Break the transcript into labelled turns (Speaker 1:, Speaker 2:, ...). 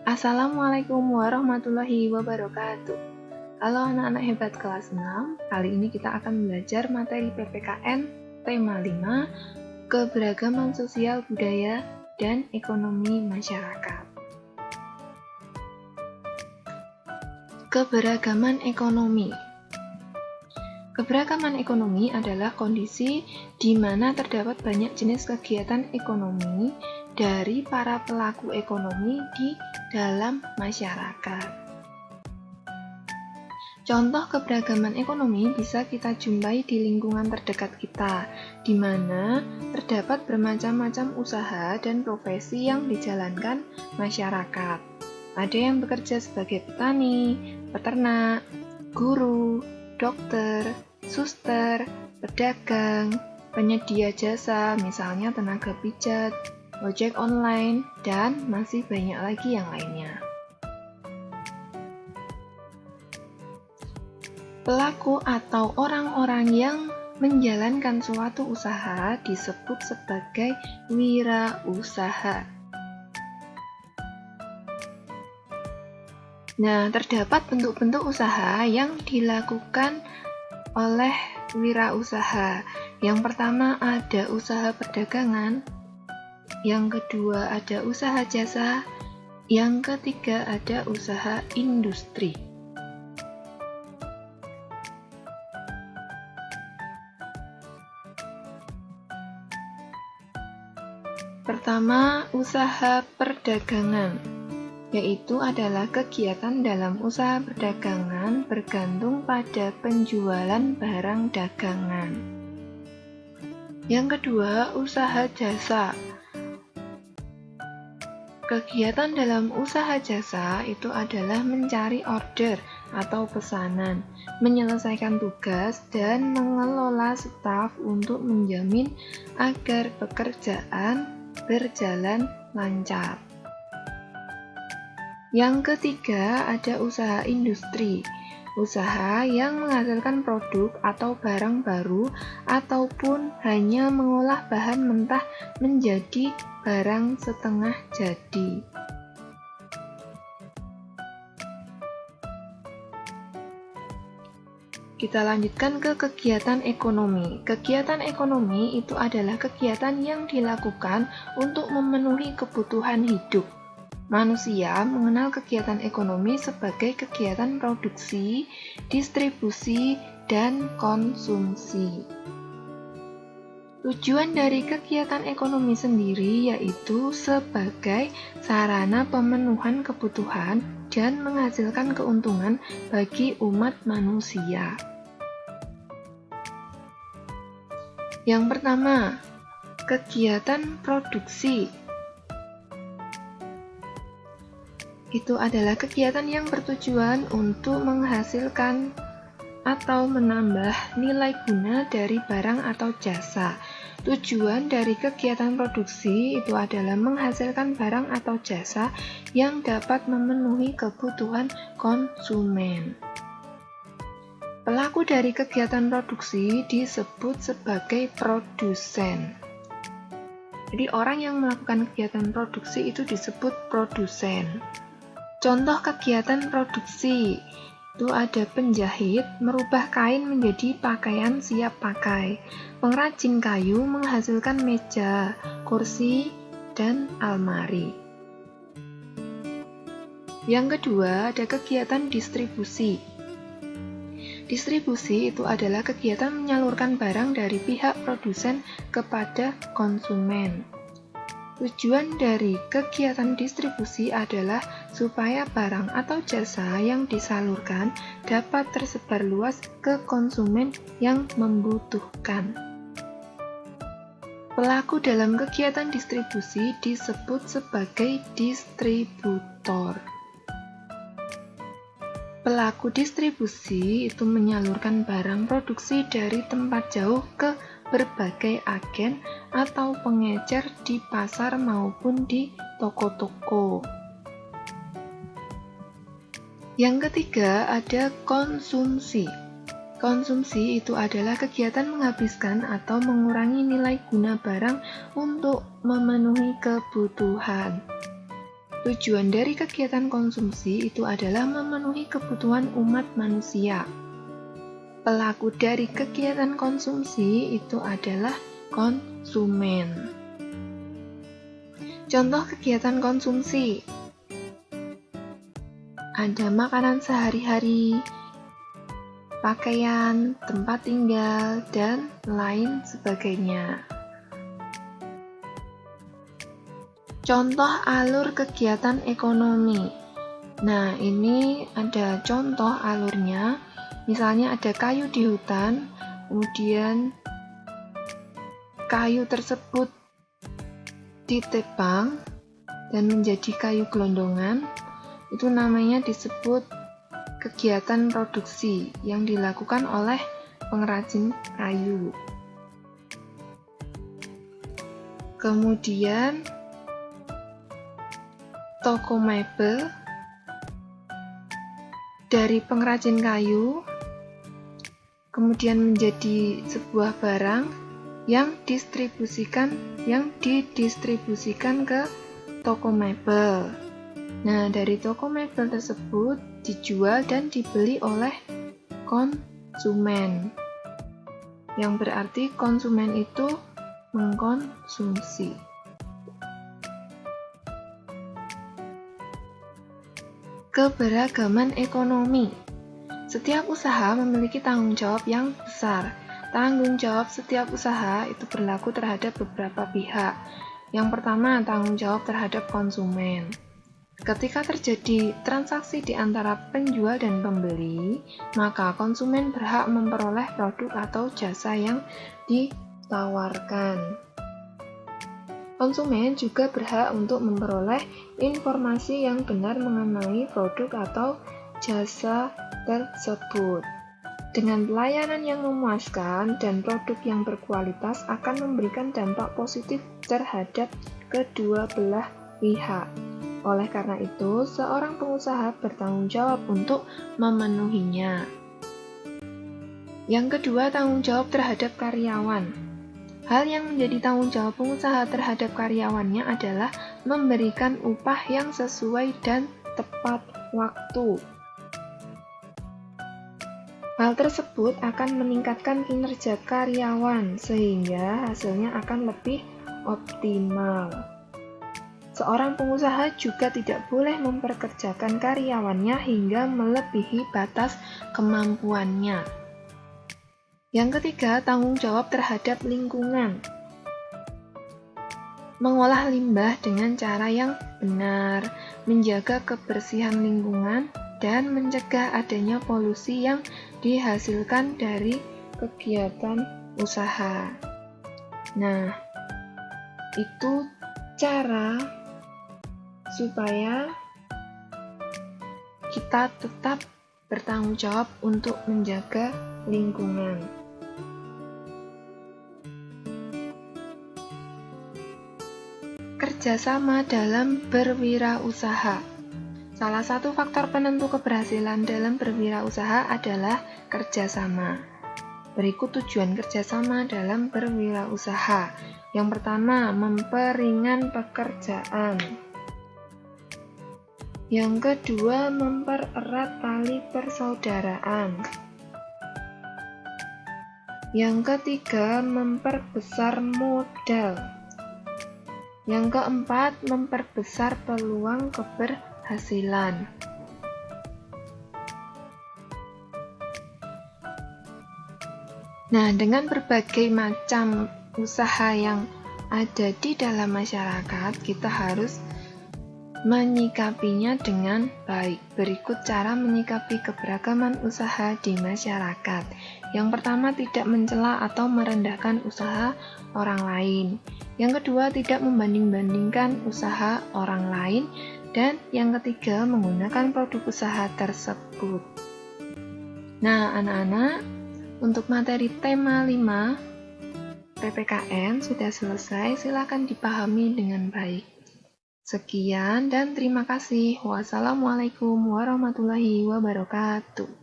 Speaker 1: Assalamualaikum warahmatullahi wabarakatuh. Halo anak-anak hebat kelas 6, kali ini kita akan belajar materi PPKN tema 5, keberagaman sosial budaya dan ekonomi masyarakat. Keberagaman ekonomi. Keberagaman ekonomi adalah kondisi di mana terdapat banyak jenis kegiatan ekonomi dari para pelaku ekonomi di dalam masyarakat. Contoh keberagaman ekonomi bisa kita jumpai di lingkungan terdekat kita, di mana terdapat bermacam-macam usaha dan profesi yang dijalankan masyarakat. Ada yang bekerja sebagai petani, peternak, guru, dokter, suster, pedagang, penyedia jasa, misalnya tenaga pijat, ojek online, dan masih banyak lagi yang lainnya. Pelaku atau orang-orang yang menjalankan suatu usaha disebut sebagai wirausaha. Nah, terdapat bentuk-bentuk usaha yang dilakukan oleh wirausaha. Yang pertama ada usaha perdagangan, yang kedua ada usaha jasa, yang ketiga ada usaha industri. Pertama, usaha perdagangan, yaitu adalah kegiatan dalam usaha perdagangan bergantung pada penjualan barang dagangan. Yang kedua, usaha jasa. Kegiatan dalam usaha jasa itu adalah mencari order atau pesanan, menyelesaikan tugas, dan mengelola staf untuk menjamin agar pekerjaan berjalan lancar. Yang ketiga ada usaha industri, usaha yang menghasilkan produk atau barang baru ataupun hanya mengolah bahan mentah menjadi barang setengah jadi. Kita lanjutkan ke kegiatan ekonomi. Kegiatan ekonomi itu adalah kegiatan yang dilakukan untuk memenuhi kebutuhan hidup. Manusia mengenal kegiatan ekonomi sebagai kegiatan produksi, distribusi, dan konsumsi. Tujuan dari kegiatan ekonomi sendiri yaitu sebagai sarana pemenuhan kebutuhan dan menghasilkan keuntungan bagi umat manusia. Yang pertama, kegiatan produksi. Itu adalah kegiatan yang bertujuan untuk menghasilkan atau menambah nilai guna dari barang atau jasa. Tujuan dari kegiatan produksi itu adalah menghasilkan barang atau jasa yang dapat memenuhi kebutuhan konsumen. Pelaku dari kegiatan produksi disebut sebagai produsen. Jadi orang yang melakukan kegiatan produksi itu disebut produsen. Contoh kegiatan produksi itu ada penjahit merubah kain menjadi pakaian siap pakai, pengrajin kayu menghasilkan meja, kursi, dan almari. Yang kedua ada kegiatan distribusi. Distribusi itu adalah kegiatan menyalurkan barang dari pihak produsen kepada konsumen. Tujuan dari kegiatan distribusi adalah supaya barang atau jasa yang disalurkan dapat tersebar luas ke konsumen yang membutuhkan. Pelaku dalam kegiatan distribusi disebut sebagai distributor. Pelaku distribusi itu menyalurkan barang produksi dari tempat jauh ke berbagai agen atau pengecer di pasar maupun di toko-toko. Yang ketiga ada konsumsi. Konsumsi itu adalah kegiatan menghabiskan atau mengurangi nilai guna barang untuk memenuhi kebutuhan. Tujuan dari kegiatan konsumsi itu adalah memenuhi kebutuhan umat manusia. Pelaku dari kegiatan konsumsi itu adalah konsumen. Contoh kegiatan konsumsi. Ada makanan sehari-hari, pakaian, tempat tinggal, dan lain sebagainya. Contoh alur kegiatan ekonomi. Nah, ini ada contoh alurnya. Misalnya ada kayu di hutan, kemudian kayu tersebut ditebang dan menjadi kayu gelondongan. Itu namanya disebut kegiatan produksi yang dilakukan oleh pengrajin kayu. Kemudian toko mebel dari pengrajin kayu kemudian menjadi sebuah barang yang didistribusikan ke toko mebel. Nah, dari toko mebel tersebut dijual dan dibeli oleh konsumen. Yang berarti konsumen itu mengkonsumsi. Keberagaman ekonomi. Setiap usaha memiliki tanggung jawab yang besar. Tanggung jawab setiap usaha itu berlaku terhadap beberapa pihak. Yang pertama, tanggung jawab terhadap konsumen. Ketika terjadi transaksi di antara penjual dan pembeli, maka konsumen berhak memperoleh produk atau jasa yang ditawarkan. Konsumen juga berhak untuk memperoleh informasi yang benar mengenai produk atau jasa tersebut. Dengan pelayanan yang memuaskan dan produk yang berkualitas akan memberikan dampak positif terhadap kedua belah pihak. Oleh karena itu, seorang pengusaha bertanggung jawab untuk memenuhinya. Yang kedua, tanggung jawab terhadap karyawan. Hal yang menjadi tanggung jawab pengusaha terhadap karyawannya adalah memberikan upah yang sesuai dan tepat waktu. Hal tersebut akan meningkatkan kinerja karyawan sehingga hasilnya akan lebih optimal. Seorang pengusaha juga tidak boleh memperkerjakan karyawannya hingga melebihi batas kemampuannya. Yang ketiga, tanggung jawab terhadap lingkungan. Mengolah limbah dengan cara yang benar, menjaga kebersihan lingkungan, dan mencegah adanya polusi yang dihasilkan dari kegiatan usaha. Nah, itu cara supaya kita tetap bertanggung jawab untuk menjaga lingkungan. Kerjasama dalam berwirausaha. Salah satu faktor penentu keberhasilan dalam berwirausaha adalah kerjasama. Berikut tujuan kerjasama dalam berwirausaha. Yang pertama, memperingan pekerjaan. Yang kedua, mempererat tali persaudaraan. Yang ketiga, memperbesar modal. Yang keempat, memperbesar peluang keberhasilan. Nah, dengan berbagai macam usaha yang ada di dalam masyarakat, kita harus menyikapinya dengan baik. Berikut cara menyikapi keberagaman usaha di masyarakat. Yang pertama, tidak mencela atau merendahkan usaha orang lain. Yang kedua, tidak membanding-bandingkan usaha orang lain. Dan yang ketiga, menggunakan produk usaha tersebut. Nah, anak-anak, untuk materi tema 5 PPKN sudah selesai, silakan dipahami dengan baik. Sekian dan terima kasih. Wassalamualaikum warahmatullahi wabarakatuh.